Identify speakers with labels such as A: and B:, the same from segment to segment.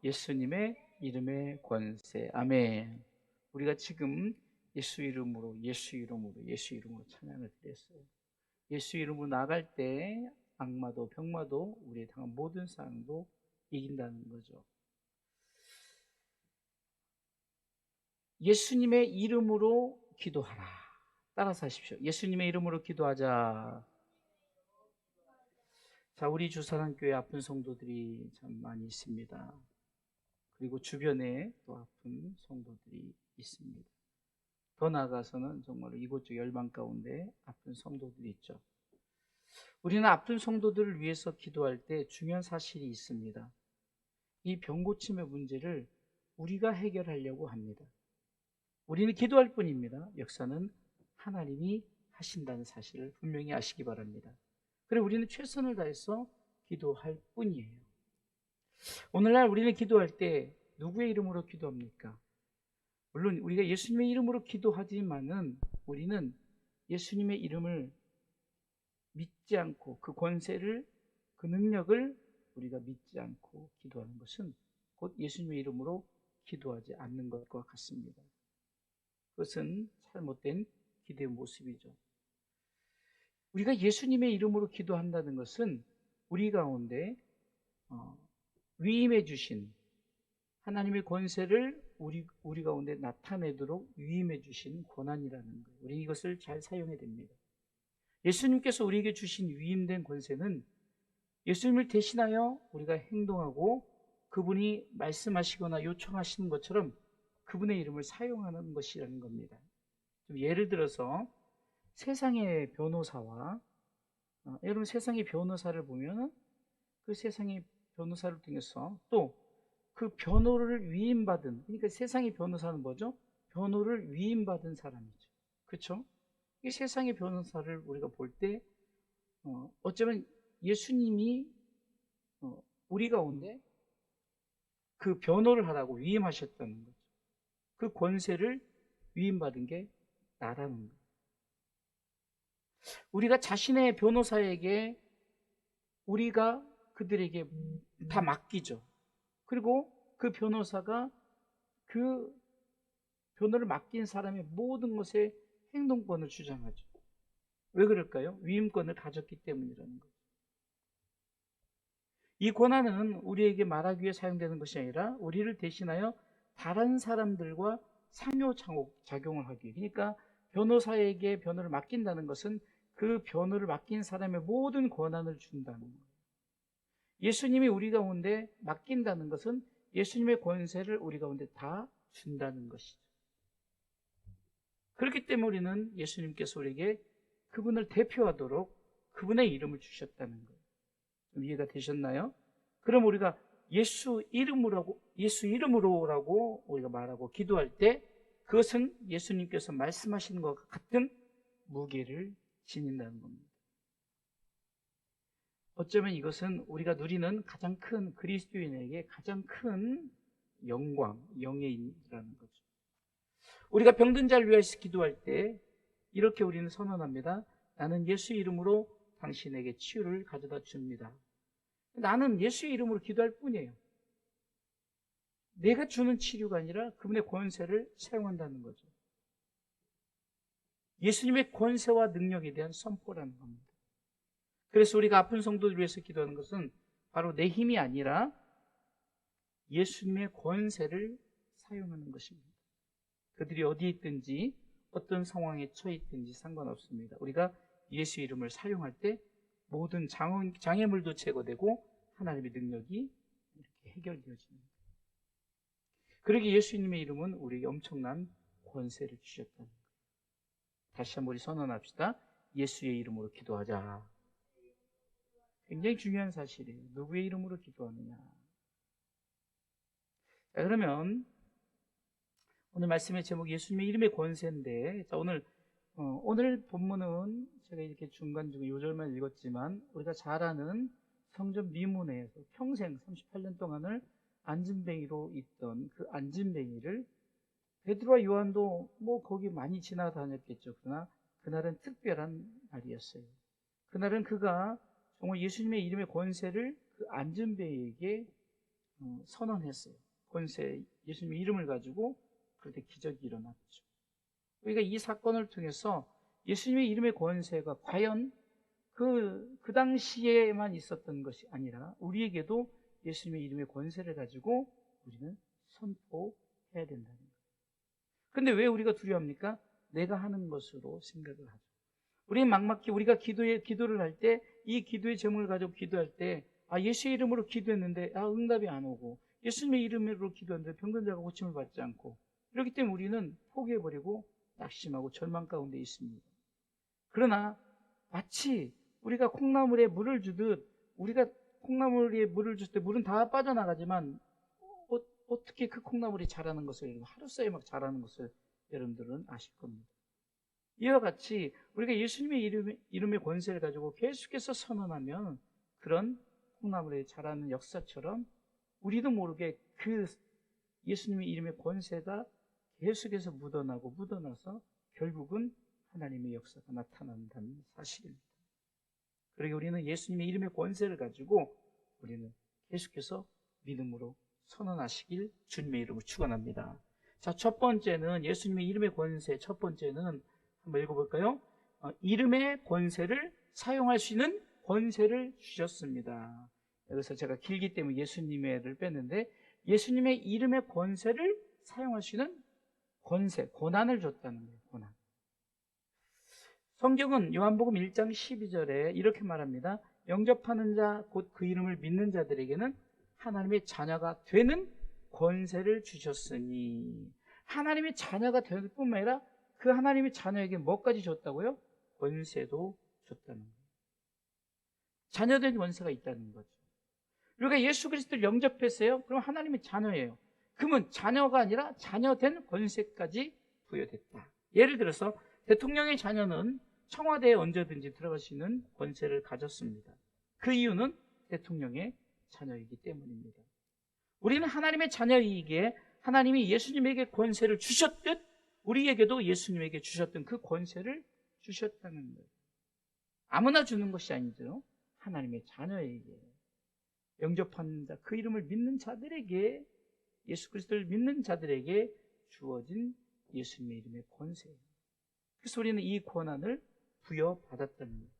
A: 예수님의 이름의 권세. 아멘. 우리가 지금 예수 이름으로 찬양을 드렸어요. 예수 이름으로 나갈 때 악마도 병마도 우리의 당한 모든 상황도 이긴다는 거죠. 예수님의 이름으로 기도하라. 따라서 하십시오. 예수님의 이름으로 기도하자. 자, 우리 주사랑교회 아픈 성도들이 참 많이 있습니다. 그리고 주변에 또 아픈 성도들이 있습니다. 더 나아가서는 정말 이곳저곳 열방 가운데 아픈 성도들이 있죠. 우리는 아픈 성도들을 위해서 기도할 때 중요한 사실이 있습니다. 이 병고침의 문제를 우리가 해결하려고 합니다. 우리는 기도할 뿐입니다. 역사는 하나님이 하신다는 사실을 분명히 아시기 바랍니다. 그리고 우리는 최선을 다해서 기도할 뿐이에요. 오늘날 우리는 기도할 때 누구의 이름으로 기도합니까? 물론 우리가 예수님의 이름으로 기도하지만은 우리는 예수님의 이름을 믿지 않고 그 권세를, 그 능력을 우리가 믿지 않고 기도하는 것은 곧 예수님의 이름으로 기도하지 않는 것과 같습니다. 그것은 잘못된 기도의 모습이죠. 우리가 예수님의 이름으로 기도한다는 것은 우리 가운데 위임해 주신 하나님의 권세를 우리 가운데 나타내도록 위임해 주신 권한이라는 거예요. 우리 이것을 잘 사용해야 됩니다. 예수님께서 우리에게 주신 위임된 권세는 예수님을 대신하여 우리가 행동하고 그분이 말씀하시거나 요청하시는 것처럼 그분의 이름을 사용하는 것이라는 겁니다. 좀 예를 들어서 세상의 변호사와 여러분 세상의 변호사를 보면 그 세상의 변호사를 통해서 또 그 변호를 위임받은, 그러니까 세상의 변호사는 뭐죠? 변호를 위임받은 사람이죠. 그렇죠? 이 세상의 변호사를 우리가 볼 때 어쩌면 예수님이 우리 가운데 그 변호를 하라고 위임하셨다는 거죠. 그 권세를 위임받은 게 나라는 거예요. 우리가 자신의 변호사에게 우리가 그들에게 다 맡기죠. 그리고 그 변호사가 그 변호를 맡긴 사람의 모든 것에 행동권을 주장하죠. 왜 그럴까요? 위임권을 가졌기 때문이라는 거죠. 이 권한은 우리에게 말하기 위해 사용되는 것이 아니라 우리를 대신하여 다른 사람들과 상호작용을 하기 위해, 그러니까 변호사에게 변호를 맡긴다는 것은 그 변호를 맡긴 사람의 모든 권한을 준다는 거예요. 예수님이 우리 가운데 맡긴다는 것은 예수님의 권세를 우리 가운데 다 준다는 것이죠. 그렇기 때문에 우리는 예수님께서 우리에게 그분을 대표하도록 그분의 이름을 주셨다는 거예요. 좀 이해가 되셨나요? 그럼 우리가 예수 이름으로라고 우리가 말하고 기도할 때 그것은 예수님께서 말씀하시는 것과 같은 무게를 지닌다는 겁니다. 어쩌면 이것은 우리가 누리는 가장 큰 그리스도인에게 가장 큰 영광, 영예이라는 거죠. 우리가 병든 자를 위해서 기도할 때 이렇게 우리는 선언합니다. 나는 예수 이름으로 당신에게 치유를 가져다 줍니다. 나는 예수의 이름으로 기도할 뿐이에요. 내가 주는 치료가 아니라 그분의 권세를 사용한다는 거죠. 예수님의 권세와 능력에 대한 선포라는 겁니다. 그래서 우리가 아픈 성도들 위해서 기도하는 것은 바로 내 힘이 아니라 예수님의 권세를 사용하는 것입니다. 그들이 어디에 있든지 어떤 상황에 처해 있든지 상관없습니다. 우리가 예수 이름을 사용할 때 모든 장애물도 제거되고 하나님의 능력이 이렇게 해결되어집니다. 그러기에 예수님의 이름은 우리에게 엄청난 권세를 주셨다는 거예요. 다시 한번 우리 선언합시다. 예수의 이름으로 기도하자. 굉장히 중요한 사실이에요. 누구의 이름으로 기도하느냐. 자, 그러면 오늘 말씀의 제목이 예수님의 이름의 권세인데, 자, 오늘 본문은 제가 이렇게 중간중간 요절만 읽었지만 우리가 잘 아는 성전 미문에서 평생 38년 동안을 안진뱅이로 있던 그 안진뱅이를 베드로와 요한도 거기 많이 지나다녔겠죠. 그러나 그날은 특별한 날이었어요. 그날은 그가 정말 예수님의 이름의 권세를 그 안진뱅이에게 선언했어요. 권세, 예수님의 이름을 가지고 그때 기적이 일어났죠. 우리가 이 사건을 통해서 예수님의 이름의 권세가 과연 그 당시에만 있었던 것이 아니라 우리에게도 예수님의 이름의 권세를 가지고 우리는 선포해야 된다는 거예요. 근데 왜 우리가 두려워합니까? 내가 하는 것으로 생각을 하죠. 우리는 막막히 우리가 기도를 할 때 이 기도의 제목을 가지고 기도할 때 예수의 이름으로 기도했는데 응답이 안 오고 예수님의 이름으로 기도했는데 병든자가 고침을 받지 않고 이렇기 때문에 우리는 포기해버리고 낙심하고 절망 가운데 있습니다. 그러나 마치 우리가 콩나물에 물을 주듯 우리가 콩나물에 물을 줄 때 물은 다 빠져나가지만 어떻게 그 콩나물이 자라는 것을 하루 사이에 막 자라는 것을 여러분들은 아실 겁니다. 이와 같이 우리가 예수님의 이름의 권세를 가지고 계속해서 선언하면 그런 콩나물에 자라는 역사처럼 우리도 모르게 그 예수님의 이름의 권세가 계속해서 묻어나서 결국은 하나님의 역사가 나타난다는 사실입니다. 그러게 우리는 예수님의 이름의 권세를 가지고 우리는 계속해서 믿음으로 선언하시길 주님의 이름으로 축원합니다. 자, 첫 번째는 예수님의 이름의 권세. 첫 번째는 한번 읽어볼까요? 이름의 권세를 사용할 수 있는 권세를 주셨습니다. 여기서 제가 길기 때문에 예수님의를 뺐는데 예수님의 이름의 권세를 사용할 수 있는 권세, 권한을 줬다는 거예요. 권한. 성경은 요한복음 1장 12절에 이렇게 말합니다. 영접하는 자, 곧 그 이름을 믿는 자들에게는 하나님의 자녀가 되는 권세를 주셨으니, 하나님의 자녀가 될 뿐만 아니라 그 하나님의 자녀에게 뭐까지 줬다고요? 권세도 줬다는 거예요. 자녀된 권세가 있다는 거죠. 우리가 예수 그리스도를 영접했어요. 그럼 하나님의 자녀예요. 그러면 자녀가 아니라 자녀된 권세까지 부여됐다. 예를 들어서 대통령의 자녀는 청와대에 언제든지 들어갈 수 있는 권세를 가졌습니다. 그 이유는 대통령의 자녀이기 때문입니다. 우리는 하나님의 자녀이기에 하나님이 예수님에게 권세를 주셨듯 우리에게도 예수님에게 주셨던 그 권세를 주셨다는 거예요. 아무나 주는 것이 아니죠. 하나님의 자녀에게, 영접하는 자, 그 이름을 믿는 자들에게, 예수 그리스도를 믿는 자들에게 주어진 예수님의 이름의 권세예요. 그래서 우리는 이 권한을 부여받았다는 거예요.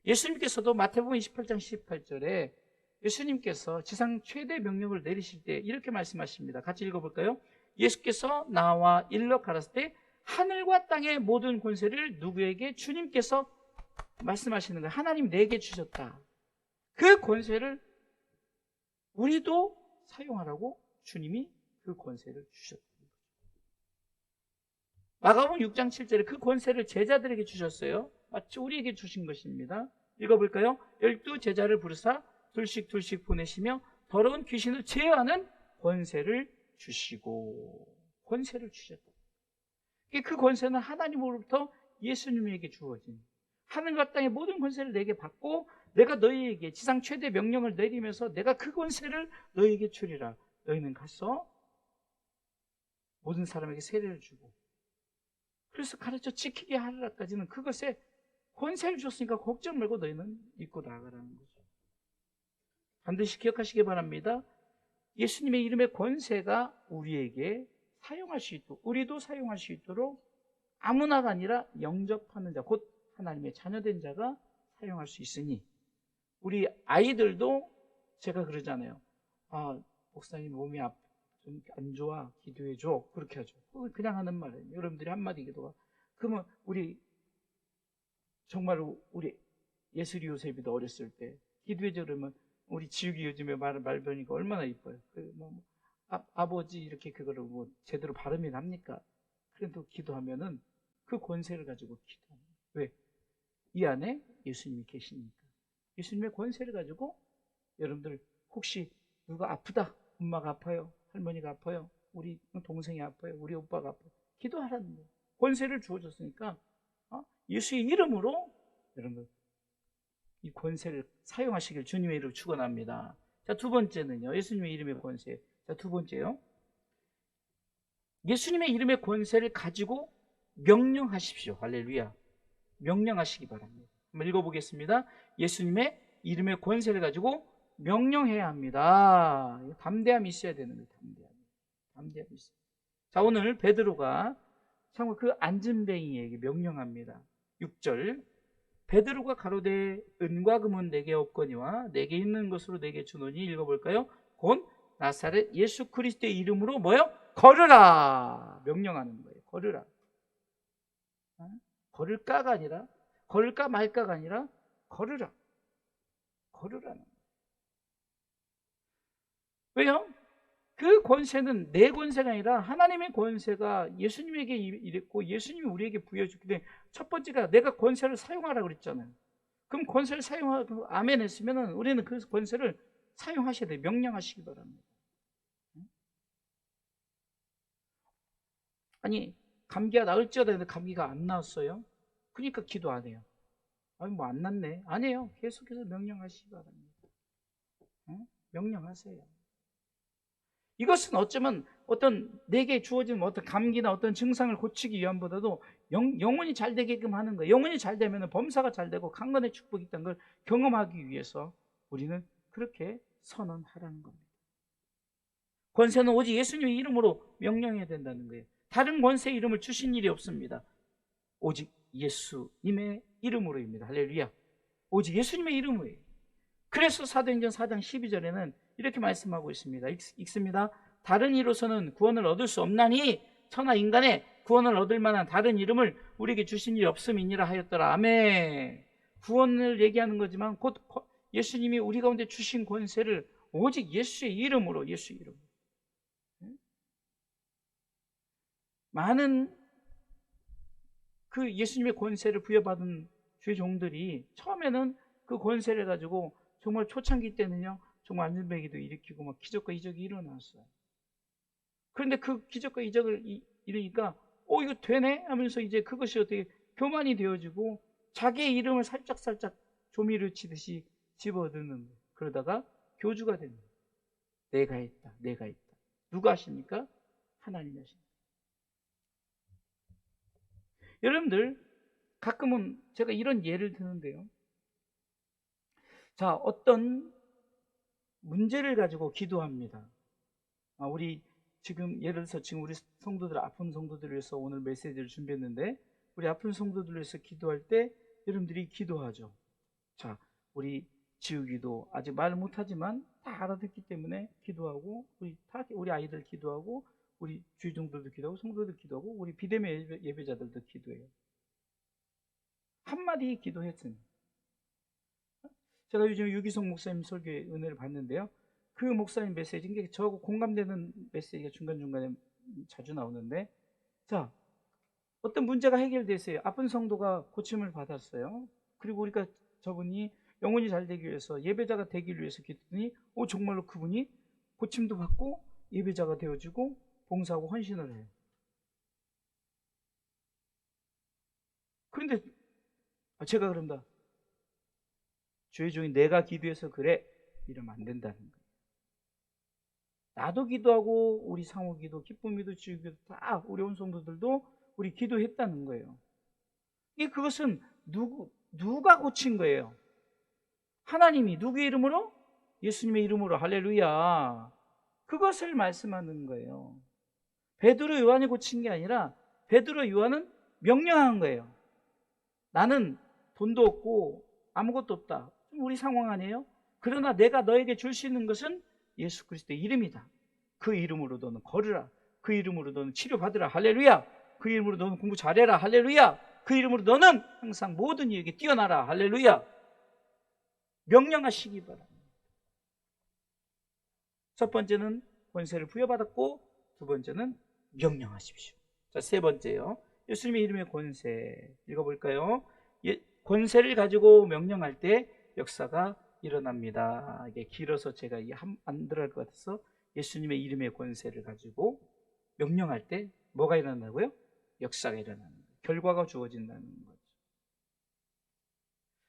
A: 예수님께서도 마태복음 28장 18절에 예수님께서 지상 최대 명령을 내리실 때 이렇게 말씀하십니다. 같이 읽어볼까요? 예수께서 나와 일러 가라사대 때 하늘과 땅의 모든 권세를 누구에게? 주님께서 말씀하시는 거예요. 하나님 내게 주셨다. 그 권세를 우리도 사용하라고 주님이 그 권세를 주셨다. 마가복음 6장 7절에 그 권세를 제자들에게 주셨어요. 마치 우리에게 주신 것입니다. 읽어볼까요? 12 제자를 부르사 둘씩 보내시며 더러운 귀신을 제어하는 권세를 주시고, 권세를 주셨다. 그 권세는 하나님으로부터 예수님에게 주어진, 하늘과 땅의 모든 권세를 내게 받고 내가 너희에게 지상 최대 명령을 내리면서 내가 그 권세를 너희에게 주리라. 너희는 가서 모든 사람에게 세례를 주고 그래서 가르쳐 지키게 하리라까지는 그것에 권세를 줬으니까 걱정 말고 너희는 믿고 나아가라는 거죠. 반드시 기억하시기 바랍니다. 예수님의 이름의 권세가 우리에게 사용할 수 있도록, 우리도 사용할 수 있도록 아무나가 아니라 영접하는 자, 곧 하나님의 자녀된 자가 사용할 수 있으니, 우리 아이들도 제가 그러잖아요. 목사님 몸이 좀 안 좋아, 기도해줘. 그렇게 하죠. 그냥 하는 말이에요. 여러분들이 한마디 기도가. 그러면 정말로 우리 예슬이 요셉이도 어렸을 때 기도해줘 그러면 우리 지욱이 요즘에 말변이가 얼마나 이뻐요. 아버지 이렇게 그거를 제대로 발음이 납니까? 그래도 기도하면은 그 권세를 가지고 기도합니다. 왜? 이 안에 예수님이 계시니까. 예수님의 권세를 가지고 여러분들 혹시 누가 아프다, 엄마가 아파요, 할머니가 아파요, 우리 동생이 아파요, 우리 오빠가 아파요, 기도하라는 거예요. 권세를 주어줬으니까 예수의 이름으로 여러분들 이 권세를 사용하시길 주님의 이름으로 축원합니다. 자, 두 번째는요, 예수님의 이름의 권세. 자, 두 번째요, 예수님의 이름의 권세를 가지고 명령하십시오. 할렐루야. 명령하시기 바랍니다. 한번 읽어보겠습니다. 예수님의 이름의 권세를 가지고 명령해야 합니다. 담대함이 있어야 되는 거예요. 담대함이 있어요. 자, 오늘 베드로가 참고 그 안진뱅이에게 명령합니다. 6절, 베드로가 가로되 은과 금은 내게 없거니와 내게 있는 것으로 내게 주노니, 읽어볼까요? 곧 나사렛 예수 그리스도의 이름으로 뭐요? 걸으라. 명령하는 거예요. 걸으라. 걸을까가 아니라, 걸을까 말까가 아니라 걸으라. 걸으라는 거예요. 왜요? 그 권세는 내 권세가 아니라 하나님의 권세가 예수님에게 이랬고, 예수님이 우리에게 부여줬기 때문에 첫 번째가 내가 권세를 사용하라고 그랬잖아요. 그럼 권세를 사용하고 아멘 했으면 우리는 그 권세를 사용하셔야 돼요. 명령하시기 바랍니다. 아니, 감기가 나을지어다 했는데 감기가 안 나왔어요. 그러니까 기도 안 해요. 아니, 뭐 안 났네. 아니에요. 계속해서 명령하시기 바랍니다. 명령하세요. 이것은 어쩌면 어떤 내게 주어진 어떤 감기나 어떤 증상을 고치기 위함보다도 영혼이 잘 되게끔 하는 거예요. 영혼이 잘 되면 범사가 잘 되고 강건의 축복이 있다는 걸 경험하기 위해서 우리는 그렇게 선언하라는 겁니다. 권세는 오직 예수님의 이름으로 명령해야 된다는 거예요. 다른 권세의 이름을 주신 일이 없습니다. 오직 예수님의 이름으로입니다. 할렐루야. 오직 예수님의 이름으로예요. 그래서 사도행전 4장 12절에는 이렇게 말씀하고 있습니다. 읽습니다. 다른 이로서는 구원을 얻을 수 없나니 천하 인간의 구원을 얻을 만한 다른 이름을 우리에게 주신 일이 없음이니라 하였더라. 아멘. 구원을 얘기하는 거지만 곧 예수님이 우리 가운데 주신 권세를 오직 예수의 이름으로, 예수의 이름. 많은 그 예수님의 권세를 부여받은 주의 종들이 처음에는 그 권세를 가지고 정말 초창기 때는요, 정말 안전뱅이도 일으키고 막 기적과 이적이 일어났어요. 그런데 그 기적과 이적을 이루니까 이거 되네 하면서 이제 그것이 어떻게 교만이 되어지고 자기의 이름을 살짝살짝 조미료 치듯이 집어넣는 거예요. 그러다가 교주가 됩니다. 내가 했다, 내가 했다. 누가 하십니까? 하나님이 하십니다. 여러분들, 가끔은 제가 이런 예를 드는데요. 자, 어떤 문제를 가지고 기도합니다. 우리 지금 예를 들어서 지금 우리 성도들, 아픈 성도들을 위해서 오늘 메시지를 준비했는데, 우리 아픈 성도들을 위해서 기도할 때 여러분들이 기도하죠. 자, 우리 지우기도 아직 말 못하지만 다 알아듣기 때문에 기도하고, 우리 아이들 기도하고, 우리 주의종들도 기도하고, 성도들 기도하고, 우리 비대면 예배자들도 기도해요. 한마디 기도했습니다. 제가 요즘 유기성 목사님 설교의 은혜를 받는데요. 그 목사님 메시지, 이게 저하고 공감되는 메시지가 중간중간에 자주 나오는데, 자, 어떤 문제가 해결됐어요. 아픈 성도가 고침을 받았어요. 그리고 우리가 저분이 영혼이 잘 되기 위해서, 예배자가 되기 위해서 기도했더니 정말로 그분이 고침도 받고 예배자가 되어지고 봉사하고 헌신을 해요. 그런데 제가 그런다. 주의 종이 내가 기도해서 그래, 이러면 안 된다는 거예요. 나도 기도하고 우리 상호기도, 기쁨기도, 지우기도 다 우리 온 성도들도 우리 기도했다는 거예요. 그것은 누가 고친 거예요? 하나님이. 누구의 이름으로? 예수님의 이름으로. 할렐루야. 그것을 말씀하는 거예요. 베드로, 요한이 고친 게 아니라 베드로, 요한은 명령한 거예요. 나는 돈도 없고 아무것도 없다. 우리 상황 아니에요? 그러나 내가 너에게 줄 수 있는 것은 예수 그리스도의 이름이다. 그 이름으로 너는 걸으라. 그 이름으로 너는 치료받으라. 할렐루야. 그 이름으로 너는 공부 잘해라. 할렐루야. 그 이름으로 너는 항상 모든 이에게 뛰어나라. 할렐루야. 명령하시기 바랍니다. 첫 번째는 권세를 부여받았고, 두 번째는 명령하십시오. 자, 세 번째요. 예수님의 이름의 권세 읽어볼까요? 권세를 가지고 명령할 때 역사가 일어납니다. 이게 길어서 제가 안 들어갈 것 같아서, 예수님의 이름의 권세를 가지고 명령할 때 뭐가 일어난다고요? 역사가 일어나는 거예요. 결과가 주어진다는 거죠.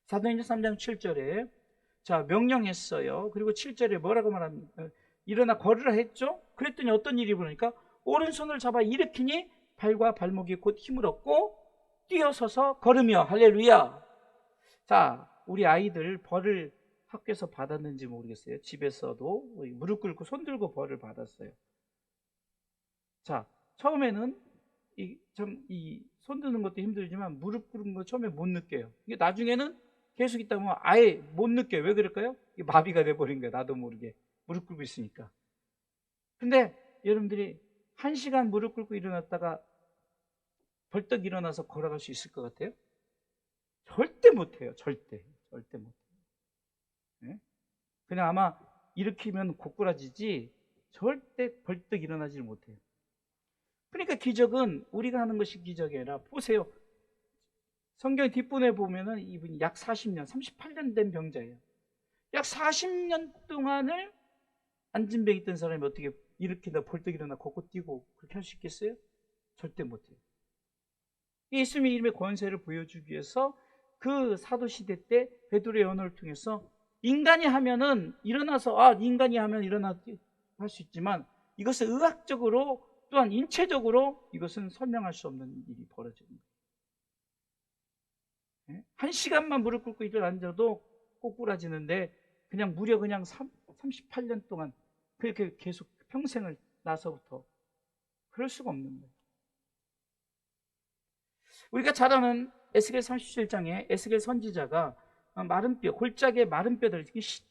A: 사도행전 3장 7절에 자, 명령했어요. 그리고 7절에 뭐라고 말합니까? 일어나 걸으라 했죠. 그랬더니 어떤 일이 일어나니까 오른손을 잡아 일으키니 발과 발목이 곧 힘을 얻고 뛰어서서 걸으며. 할렐루야. 자, 우리 아이들 벌을 학교에서 받았는지 모르겠어요. 집에서도 무릎 꿇고 손 들고 벌을 받았어요. 자, 처음에는 이 손 드는 것도 힘들지만 무릎 꿇는 거 처음에 못 느껴요. 이게 나중에는 계속 있다 보면 아예 못 느껴요. 왜 그럴까요? 이게 마비가 돼버린 거예요. 나도 모르게. 무릎 꿇고 있으니까. 근데 여러분들이 1시간 무릎 꿇고 일어났다가 벌떡 일어나서 걸어갈 수 있을 것 같아요? 절대 못해요. 절대 못해요. 네? 그냥 아마 일으키면 고꾸라지지 절대 벌떡 일어나질 못해요. 그러니까 기적은 우리가 하는 것이 기적이 아니라, 보세요. 성경 뒷부분에 보면은 이분이 약 40년, 38년 된 병자예요. 약 40년 동안을 안진병 있던 사람이 어떻게 일으키다 벌떡 일어나 걷고 뛰고 그렇게 할 수 있겠어요? 절대 못해요. 예수님의 이름의 권세를 보여주기 위해서 그 사도시대 때 베드로의 언어를 통해서 인간이 하면은 일어나서 인간이 하면 일어나 할 수 있지만 이것은 의학적으로 또한 인체적으로 이것은 설명할 수 없는 일이 벌어지는 거예요. 1시간만 무릎 꿇고 앉아도 꼬꾸라지는데 그냥 무려 그냥 38년 동안 그렇게 계속 평생을 나서부터 그럴 수가 없는 거예요. 우리가 잘 아는 에스겔 37장에 에스겔 선지자가 마른 뼈, 골짜기의 마른 뼈들,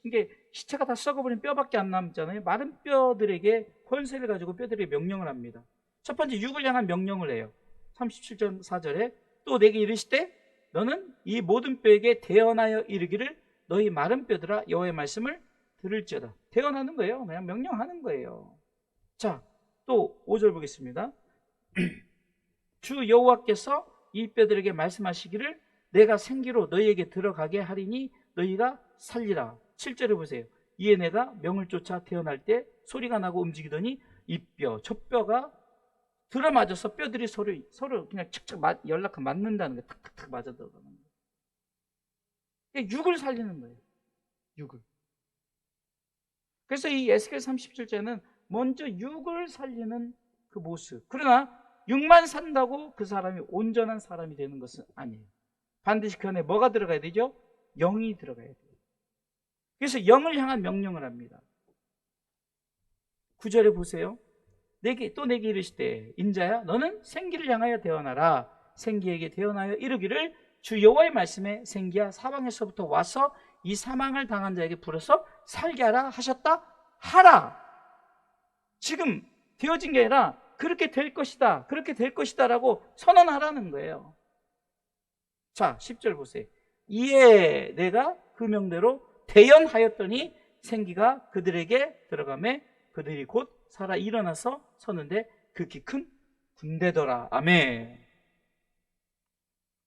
A: 이게 시체가 다 썩어버린 뼈밖에 안 남잖아요. 마른 뼈들에게 권세를 가지고 뼈들에게 명령을 합니다. 첫 번째 육을 향한 명령을 해요. 37장 4절에 또 내게 이르시되 너는 이 모든 뼈에게 대언하여 이르기를 너희 마른 뼈들아 여호와의 말씀을 들을지어다. 대언하는 거예요. 그냥 명령하는 거예요. 자, 또 5절 보겠습니다. 주 여호와께서 이 뼈들에게 말씀하시기를 내가 생기로 너희에게 들어가게 하리니 너희가 살리라. 7절에 보세요. 이에 내가 명을 쫓아 태어날 때 소리가 나고 움직이더니 이 뼈, 저 뼈가 들어맞아서 뼈들이 서로 그냥 착착 연락하고 맞는다는 거예요. 탁탁탁 맞아 들어가는 거예요. 육을 살리는 거예요. 육을. 그래서 이 에스겔 37장은 먼저 육을 살리는 그 모습. 그러나 육만 산다고 그 사람이 온전한 사람이 되는 것은 아니에요. 반드시 그 안에 뭐가 들어가야 되죠? 영이 들어가야 돼요. 그래서 영을 향한 명령을 합니다. 9절에 보세요. 내게 이르시되 인자야 너는 생기를 향하여 대언하라. 생기에게 대언하여 이르기를 주 여호와의 말씀에 생기야 사방에서부터 와서 이 사망을 당한 자에게 불어서 살게 하라 하셨다. 하라. 지금 되어진 게 아니라 그렇게 될 것이다. 그렇게 될 것이다 라고 선언하라는 거예요. 자, 10절 보세요. 이에 내가 그 명대로 대언하였더니 생기가 그들에게 들어가매 그들이 곧 살아 일어나서 서는데 극히 큰 군대더라. 아멘.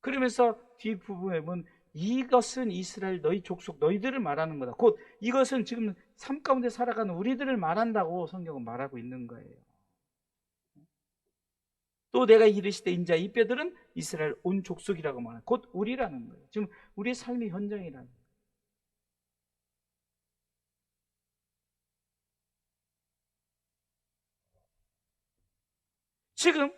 A: 그러면서 뒷부분에 보면 이것은 이스라엘 너희 족속 너희들을 말하는 거다. 곧 이것은 지금 삶 가운데 살아가는 우리들을 말한다고 성경은 말하고 있는 거예요. 또 내가 이르시되 인자 이 뼈들은 이스라엘 온 족속이라고 말하는 곧 우리라는 거예요. 지금 우리의 삶의 현장이라는 거예요. 지금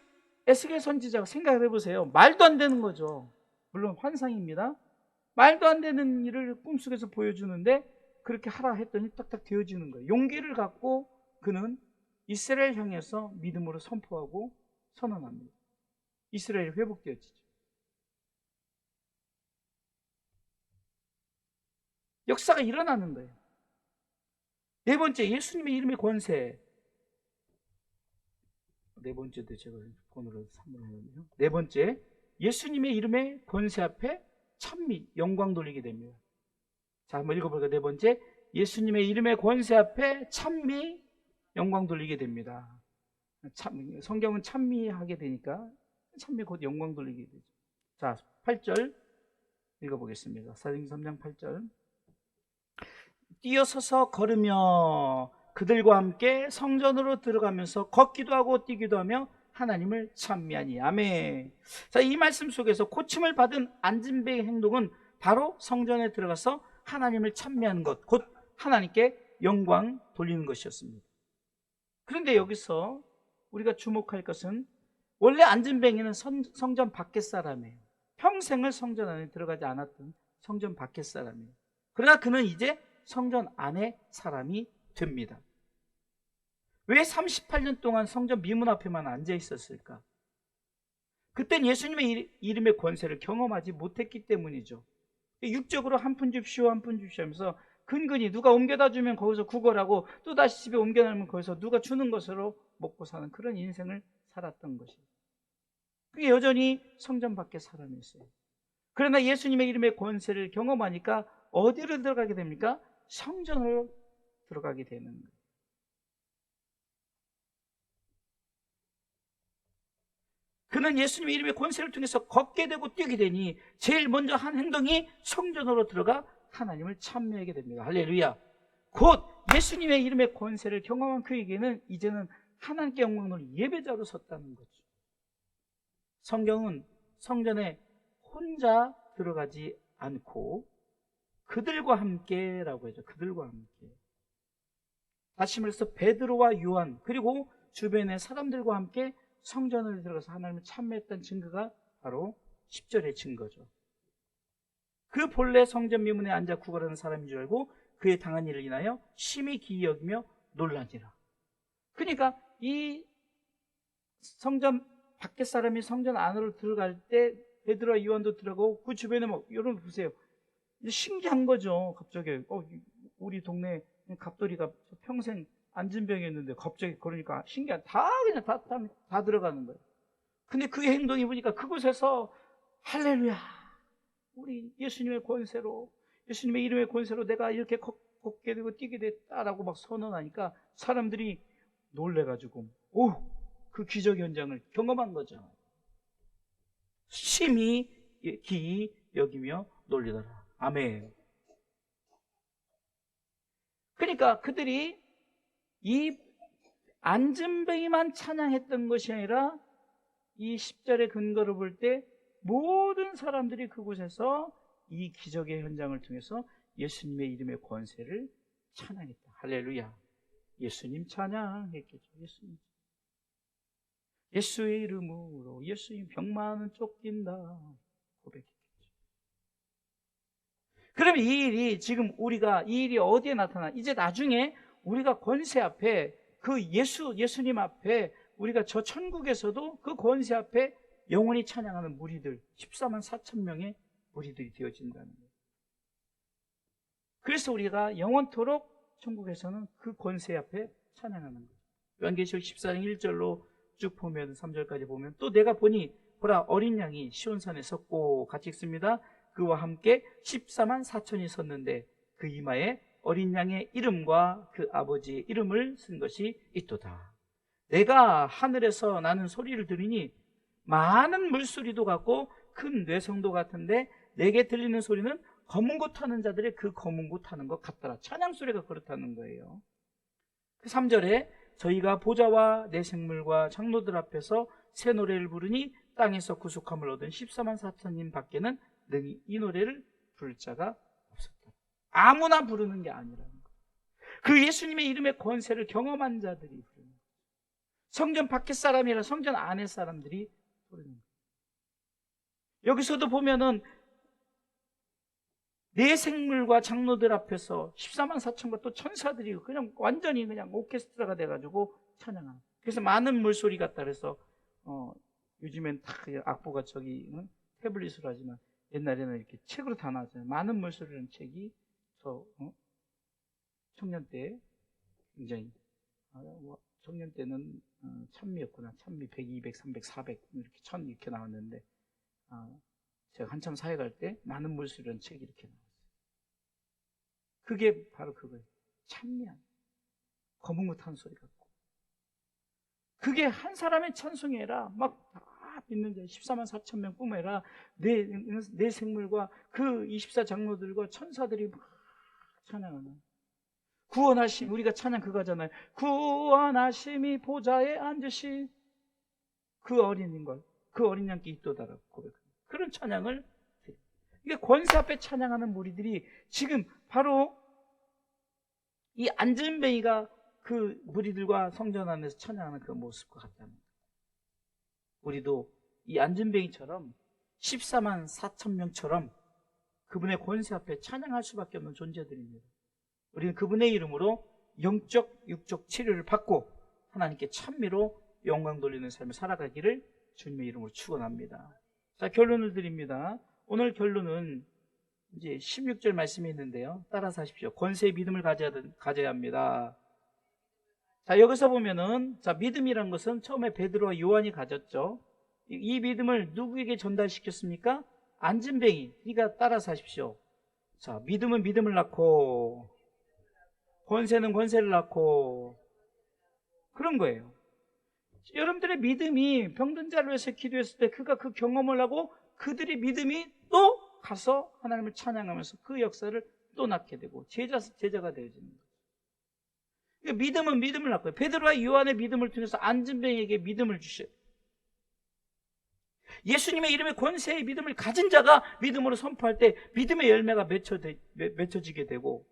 A: 에스겔 선지자가 생각을 해보세요. 말도 안 되는 거죠. 물론 환상입니다. 말도 안 되는 일을 꿈속에서 보여주는데 그렇게 하라 했더니 딱딱 되어지는 거예요. 용기를 갖고 그는 이스라엘 향해서 믿음으로 선포하고 선언합니다. 이스라엘이 회복되어지죠. 역사가 일어나는 거예요. 네 번째, 예수님의 이름의 권세. 네 번째도 제가 번호를 3번 해놨네요. 네 번째, 예수님의 이름의 권세 앞에 찬미, 영광 돌리게 됩니다. 자, 한번 읽어볼까요? 네 번째, 예수님의 이름의 권세 앞에 찬미, 영광 돌리게 됩니다. 성경은 찬미하게 되니까 찬미 곧 영광 돌리게 되죠. 자, 8절 읽어보겠습니다. 사도행전 3장 8절. 뛰어서서 걸으며 그들과 함께 성전으로 들어가면서 걷기도 하고 뛰기도 하며 하나님을 찬미하니. 아멘. 자, 이 말씀 속에서 고침을 받은 안진뱅의 행동은 바로 성전에 들어가서 하나님을 찬미하는 것, 곧 하나님께 영광 돌리는 것이었습니다. 그런데 여기서 우리가 주목할 것은 원래 안진뱅이는 성전 밖의 사람이에요. 평생을 성전 안에 들어가지 않았던 성전 밖의 사람이에요. 그러나 그는 이제 성전 안의 사람이 됩니다. 왜 38년 동안 성전 미문 앞에만 앉아 있었을까? 그땐 예수님의 이름의 권세를 경험하지 못했기 때문이죠. 육적으로 한 푼 줍시오, 한 푼 줍시오 하면서 근근히 누가 옮겨다 주면 거기서 구걸하고 또 다시 집에 옮겨놓으면 거기서 누가 주는 것으로 먹고 사는 그런 인생을 살았던 것이에요. 그게 여전히 성전 밖에 사람이었어요. 그러나 예수님의 이름의 권세를 경험하니까 어디로 들어가게 됩니까? 성전으로 들어가게 되는 거예요. 그는 예수님의 이름의 권세를 통해서 걷게 되고 뛰게 되니 제일 먼저 한 행동이 성전으로 들어가 하나님을 찬미하게 됩니다. 할렐루야. 곧 예수님의 이름의 권세를 경험한 그에게는 이제는 하나님께 영광을 예배자로 섰다는 거죠. 성경은 성전에 혼자 들어가지 않고 그들과 함께라고 하죠. 그들과 함께. 다시 말해서 베드로와 요한 그리고 주변의 사람들과 함께 성전을 들어가서 하나님을 찬미했던 증거가 바로 10절의 증거죠. 그 본래 성전 미문에 앉아 구걸하는 사람인 줄 알고 그의 당한 일을 인하여 심히 기이 여기며 놀라니라. 그러니까 이 성전 밖에 사람이 성전 안으로 들어갈 때 베드로와 요한도 들어가고 그 주변에 뭐 여러분 보세요. 신기한 거죠. 갑자기 우리 동네 갑돌이가 평생 안진병이었는데 갑자기 그러니까 신기한 그냥 다 들어가는 거예요. 근데 그 행동이 보니까 그곳에서 할렐루야 우리 예수님의 권세로 예수님의 이름의 권세로 내가 이렇게 걷게 되고 뛰게 됐다라고 막 선언하니까 사람들이 놀래가지고 그 기적 현장을 경험한 거죠. 심히 기이 여기며 놀리더라. 아멘. 그러니까 그들이 이 안진뱅이만 찬양했던 것이 아니라 이 10절의 근거를 볼 때 모든 사람들이 그곳에서 이 기적의 현장을 통해서 예수님의 이름의 권세를 찬양했다. 할렐루야. 예수님 찬양했겠죠. 예수의 이름으로 예수님 병만은 쫓긴다 고백했겠죠. 그럼 이 일이 지금 이 일이 어디에 나타나? 이제 나중에 우리가 권세 앞에 예수님 앞에 우리가 저 천국에서도 그 권세 앞에 영원히 찬양하는 무리들 14만 4천 명의 무리들이 되어진다는 거예요. 그래서 우리가 영원토록 천국에서는 그 권세 앞에 찬양하는 거예요. 요한계시록 14장 1절로 쭉 보면 3절까지 보면 또 내가 보니 보라 어린 양이 시온산에 섰고 같이 읽습니다. 그와 함께 14만 4천이 섰는데 그 이마에 어린 양의 이름과 그 아버지의 이름을 쓴 것이 있도다. 내가 하늘에서 나는 소리를 들으니 많은 물소리도 같고 큰 뇌성도 같은데 내게 들리는 소리는 검은 고 타는 자들의 그 검은 고 타는 것 같더라. 찬양 소리가 그렇다는 거예요. 그 3절에 저희가 보좌와 내 생물과 장로들 앞에서 새 노래를 부르니 땅에서 구속함을 얻은 14만 4천님 밖에는 능히 이 노래를 부를 자가 없었다. 아무나 부르는 게 아니라는 거예요. 그 예수님의 이름의 권세를 경험한 자들이 부르는 거예요. 성전 밖의 사람이 아니라 성전 안의 사람들이 부르는 거예요. 여기서도 보면은 내 생물과 장로들 앞에서 14만 4천과 또 천사들이 그냥 완전히 그냥 오케스트라가 돼가지고 찬양하는. 그래서 많은 물소리 같다 그래서 요즘엔 다 악보가 태블릿으로 하지만 옛날에는 이렇게 책으로 다 나왔잖아요. 많은 물소리라는 책이 청년 때 굉장히 청년 때는 찬미였구나. 찬미 100, 200, 300, 400 이렇게 1000 이렇게 나왔는데 제가 한참 사회 갈 때 많은 물소리라는 책이 이렇게 나왔어요. 그게 바로 그거예요. 찬미한 검은 것 타는 소리 같고 그게 한 사람의 찬송이 아니라 막 다 믿는 자 14만 4천 명 뿐만 아니라 내 생물과 그 24장로들과 천사들이 막 찬양하는 구원하심. 우리가 찬양 그거 하잖아요. 구원하심이 보좌에 앉으신 그 어린 양께 있도다라고 고백합니다. 그런 찬양을 이게 권세 앞에 찬양하는 무리들이 지금 바로 이 안진뱅이가 그 무리들과 성전 안에서 찬양하는 그 모습과 같다는 거예요. 우리도 이 안진뱅이처럼 14만 4천 명처럼 그분의 권세 앞에 찬양할 수밖에 없는 존재들입니다. 우리는 그분의 이름으로 영적, 육적 치료를 받고 하나님께 찬미로 영광 돌리는 삶을 살아가기를 주님의 이름으로 축원합니다. 자, 결론을 드립니다. 오늘 결론은 이제 16절 말씀이 있는데요. 따라서 하십시오. 권세의 믿음을 가져야 합니다. 자, 여기서 보면은, 자, 믿음이란 것은 처음에 베드로와 요한이 가졌죠. 이 믿음을 누구에게 전달시켰습니까? 안진뱅이. 그러니까 따라서 하십시오. 자, 믿음은 믿음을 낳고, 권세는 권세를 낳고, 그런 거예요. 여러분들의 믿음이 병든 자를 위해서 기도했을 때 그가 그 경험을 하고 그들의 믿음이 또 가서 하나님을 찬양하면서 그 역사를 또 낳게 되고 제자가 되어지는 거예요. 그러니까 믿음은 믿음을 낳고요. 베드로와 요한의 믿음을 통해서 안진뱅이에게 믿음을 주셔요. 예수님의 이름의 권세의 믿음을 가진 자가 믿음으로 선포할 때 믿음의 열매가 맺혀지게 되고,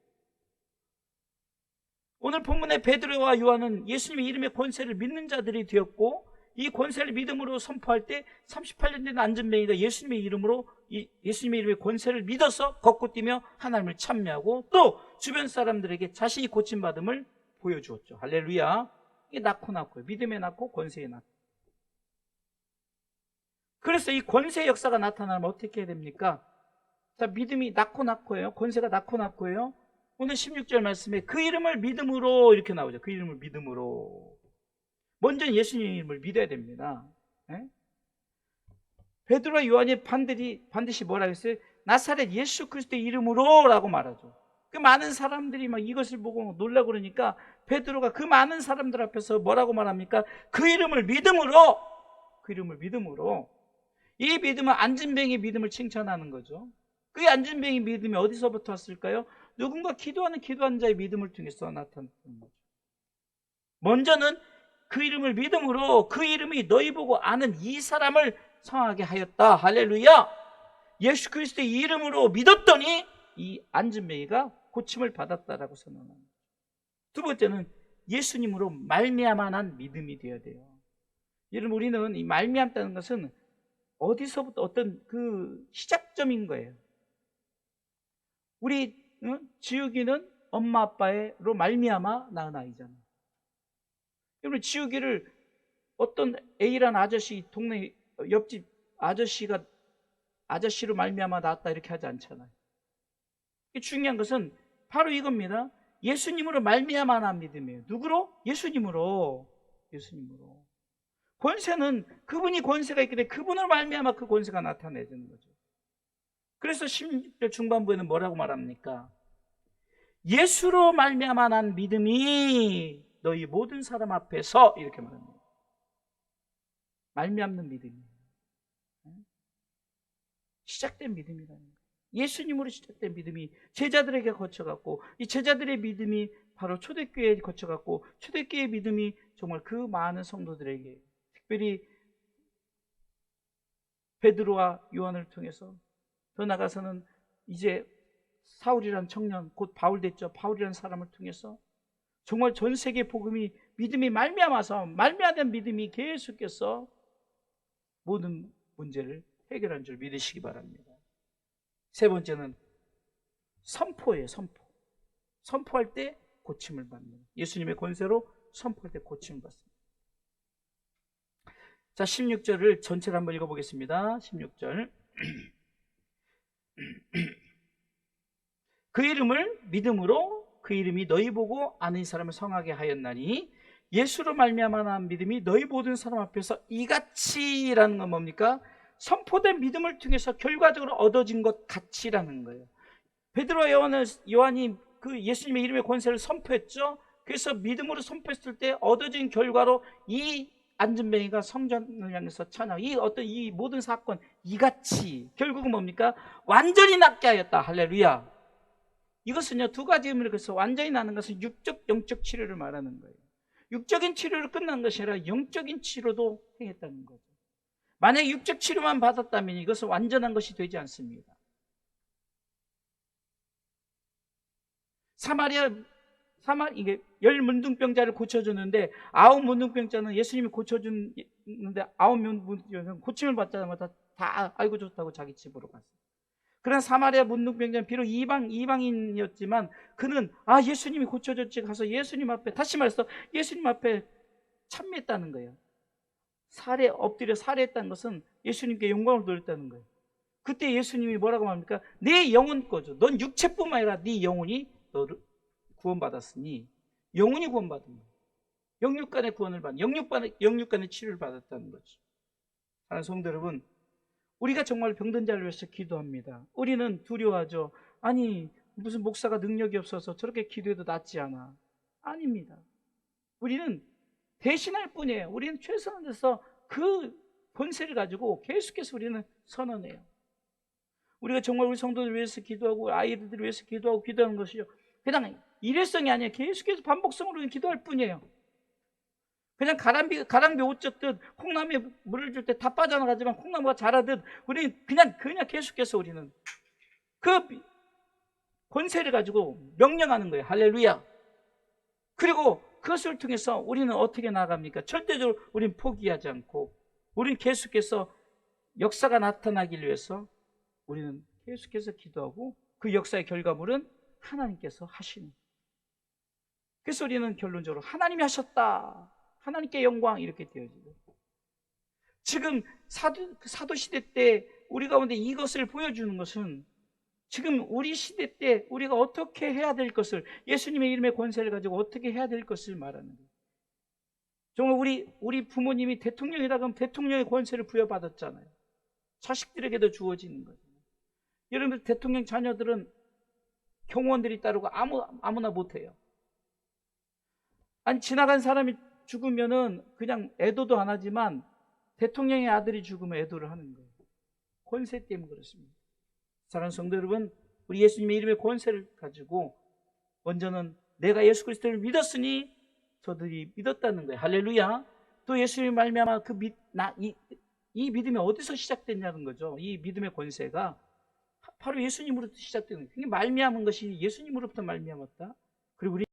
A: 오늘 본문의 베드로와 요한은 예수님의 이름의 권세를 믿는 자들이 되었고, 이 권세를 믿음으로 선포할 때 38년 된 안진뱅이가 예수님의 이름으로 예수님의 이름의 권세를 믿어서 걷고 뛰며 하나님을 찬미하고 또 주변 사람들에게 자신이 고침받음을 보여주었죠. 할렐루야. 이게 낳고요. 믿음에 낳고 권세에 낳고. 그래서 이 권세의 역사가 나타나면 어떻게 해야 됩니까? 자, 믿음이 낳고예요. 권세가 낳고예요. 오늘 16절 말씀에 그 이름을 믿음으로 이렇게 나오죠. 그 이름을 믿음으로. 먼저 예수님 이름을 믿어야 됩니다. 예? 베드로와 요한이 반드시 뭐라고 했어요? 나사렛 예수 그리스도의 이름으로 라고 말하죠. 그 많은 사람들이 막 이것을 보고 놀라고 그러니까 베드로가 그 많은 사람들 앞에서 뭐라고 말합니까? 그 이름을 믿음으로. 그 이름을 믿음으로. 이 믿음은 안진뱅이 믿음을 칭찬하는 거죠. 그 안진뱅이 믿음이 어디서부터 왔을까요? 누군가 기도하는 자의 믿음을 통해서 나타나는 거죠. 먼저는 그 이름을 믿음으로 그 이름이 너희 보고 아는 이 사람을 성하게 하였다. 할렐루야. 예수 그리스도의 이름으로 믿었더니 이 안진뱅이가 고침을 받았다라고 선언합니다. 두 번째는 예수님으로 말미암아 난 믿음이 되어야 돼요. 여러분, 우리는 이 말미암다는 것은 어디서부터 어떤 그 시작점인 거예요. 우리 지우기는 엄마 아빠로 말미암아 낳은 아이잖아요. 여러분, 지우기를 어떤 A라는 아저씨, 동네 옆집 아저씨로 말미암아 낳았다 이렇게 하지 않잖아요. 중요한 것은 바로 이겁니다. 예수님으로 말미암아 난 믿음이에요. 누구로? 예수님으로. 권세는 그분이 권세가 있기 때문에 그분으로 말미암아 그 권세가 나타내는 거죠. 그래서 16절 중반부에는 뭐라고 말합니까? 예수로 말미암아 난 믿음이 너희 모든 사람 앞에서 이렇게 말합니다. 말미암는 믿음이에요. 시작된 믿음이라는 거예요. 예수님으로 시작된 믿음이 제자들에게 거쳐갔고, 이 제자들의 믿음이 바로 초대교회에 거쳐갔고, 초대교회의 믿음이 정말 그 많은 성도들에게, 특별히 베드로와 요한을 통해서, 더 나아가서는 이제 사울이라는 청년, 곧 바울 됐죠. 바울이라는 사람을 통해서 정말 전 세계 복음이 믿음이 말미암은 믿음이 계속해서 모든 문제를 해결한 줄 믿으시기 바랍니다. 세 번째는 선포예요. 선포할 때 고침을 받는, 예수님의 권세로 선포할 때 고침을 받습니다. 자, 16절을 전체를 한번 읽어보겠습니다. 16절. 그 이름을 믿음으로 그 이름이 너희 보고 아는 사람을 성하게 하였나니 예수로 말미암아 난 믿음이 너희 모든 사람 앞에서 이같이라는 건 뭡니까? 선포된 믿음을 통해서 결과적으로 얻어진 것 같이라는 거예요. 베드로와 요한이 그 예수님의 이름의 권세를 선포했죠. 그래서 믿음으로 선포했을 때 얻어진 결과로 이 안진뱅이가 성전을 향해서 찬양, 이 모든 사건 이같이 결국은 뭡니까? 완전히 낫게 하였다. 할렐루야. 이것은요, 두 가지 의미를 해서 완전히 나는 것은 육적, 영적 치료를 말하는 거예요. 육적인 치료로 끝난 것이 아니라 영적인 치료도 행했다는 거죠. 만약에 육적 치료만 받았다면 이것은 완전한 것이 되지 않습니다. 이게 10문둥병자를 고쳐줬는데 9문둥병자는 예수님이 고쳐줬는데 9문둥병자는 고침을 받자마자 다 알고 좋다고 자기 집으로 갔어요. 그러나 사마리아 문둥병자는 비록 이방인이었지만 그는 예수님이 고쳐줬지 가서 예수님 앞에, 다시 말해서 예수님 앞에 참매했다는 거예요. 엎드려 살해했다는 것은 예수님께 영광을 돌렸다는 거예요. 그때 예수님이 뭐라고 합니까? 내 영혼 거죠. 넌 육체뿐만 아니라 네 영혼이 너를 구원받았으니, 영혼이 구원받은 거예요. 영육간의 구원을 받는, 영육간의 치료를 받았다는 거죠. 사랑하는 성도 여러분, 우리가 정말 병든 자를 위해서 기도합니다. 우리는 두려워하죠. 아니, 무슨 목사가 능력이 없어서 저렇게 기도해도 낫지 않아. 아닙니다. 우리는 대신할 뿐이에요. 우리는 최선을 다해서 그 권세를 가지고 계속해서 우리는 선언해요. 우리가 정말 우리 성도들 위해서 기도하고 아이들을 위해서 기도하는 것이죠. 그냥 일회성이 아니에요. 계속해서 반복성으로 기도할 뿐이에요. 그냥 가랑비 옷 젖듯 콩나무에 물을 줄 때 다 빠져나가지만 콩나무가 자라듯 우리는 그냥 계속해서 우리는 그 권세를 가지고 명령하는 거예요. 할렐루야. 그리고 그것을 통해서 우리는 어떻게 나아갑니까? 절대적으로 우리는 포기하지 않고 우리는 계속해서 역사가 나타나기 위해서 우리는 계속해서 기도하고 그 역사의 결과물은 하나님께서 하시는. 그래서 우리는 결론적으로 하나님이 하셨다, 하나님께 영광, 이렇게 되어지고, 지금 사도 시대 때 우리 가운데 이것을 보여주는 것은 지금 우리 시대 때 우리가 어떻게 해야 될 것을, 예수님의 이름의 권세를 가지고 어떻게 해야 될 것을 말하는 거예요. 정말 우리 부모님이 대통령이다 그러면 대통령의 권세를 부여받았잖아요. 자식들에게도 주어지는 거죠. 여러분, 대통령 자녀들은 경호원들이 따르고 아무나 못해요. 아니, 지나간 사람이 죽으면은 그냥 애도도 안 하지만 대통령의 아들이 죽으면 애도를 하는 거예요. 권세 때문에 그렇습니다. 사랑하는 성도 여러분, 우리 예수님의 이름의 권세를 가지고 먼저는 내가 예수 그리스도를 믿었으니 저들이 믿었다는 거예요. 할렐루야. 또 예수님이 말미암아 이 믿음이 어디서 시작됐냐는 거죠. 이 믿음의 권세가 바로 예수님으로부터 시작되는 거예요. 그게 말미암은 것이 예수님으로부터 말미암았다. 그리고 우리